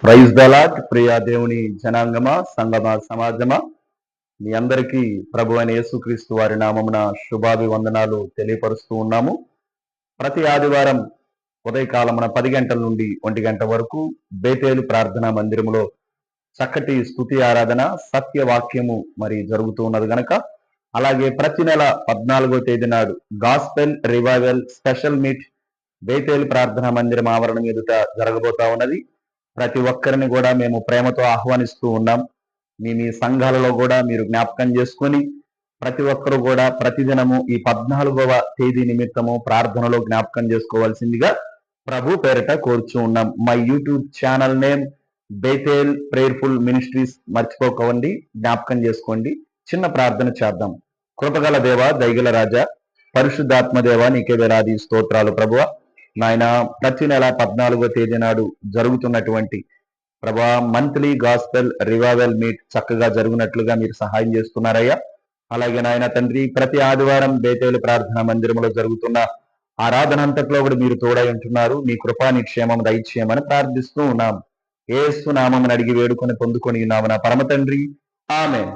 Praise the lord. ప్రియ దేవుని జనాంగమా, సంగమా, సమాజమా, మీ అందరికీ ప్రభు అయిన యేసుక్రీస్తు వారి నామమున శుభాభివందనాలు తెలియపరుస్తూ ఉన్నాము. ప్రతి ఆదివారం ఉదయకాలమున 10 గంటల నుండి 1 గంట వరకు బేతేలు ప్రార్థనా మందిరములో చక్కటి స్తుతి ఆరాధన, సత్యవాక్యము మరి జరుగుతూ ఉన్నది గనక, అలాగే ప్రతి నెల 14వ తేదీ నాడు గాస్పెల్ రివైవల్ స్పెషల్ మీట్ బేతేలు ప్రార్థనా మందిరం ఆవరణం ఎదుట జరగబోతా ఉన్నది. ప్రతి ఒక్కరిని కూడా మేము ప్రేమతో ఆహ్వానిస్తూ ఉన్నాం. మీ సంఘాలలో కూడా మీరు జ్ఞాపకం చేసుకొని ప్రతి ఒక్కరు కూడా ప్రతిదినము ఈ 14వ తేదీ నిమిత్తము ప్రార్థనలో జ్ఞాపకం చేసుకోవాల్సిందిగా ప్రభు పేరిట కోరుచూ ఉన్నాం. My YouTube channel name Bethel prayerful ministries మర్చిపోకండి, జ్ఞాపకం చేసుకోండి. చిన్న ప్రార్థన చేద్దాం. కృపగల దేవ, దయగల రాజా, పరిశుద్ధాత్మ దేవ, నీకే వేలాది స్తోత్రాలు ప్రభువా. నాయన, ప్రతి నెల 14వ తేదీ నాడు జరుగుతున్నటువంటి ప్రభా మంత్లీ గాస్పెల్ రివైవల్ మీట్ చక్కగా జరుగునట్లుగా మీరు సహాయం చేస్తున్నారయ్యా. అలాగే నాయన తండ్రి, ప్రతి ఆదివారం బేతేలు ప్రార్థనా మందిరంలో జరుగుతున్న ఆరాధన అంతట్లో కూడా మీరు తోడై ఉంటున్నారు. మీ కృపా నిక్షేమం దయచేయమని ప్రార్థిస్తూ ఉన్నాం. యేసు నామమున అడిగి వేడుకొని పొందుకొని ఉన్నాము నా పరమ తండ్రి, ఆమేన్.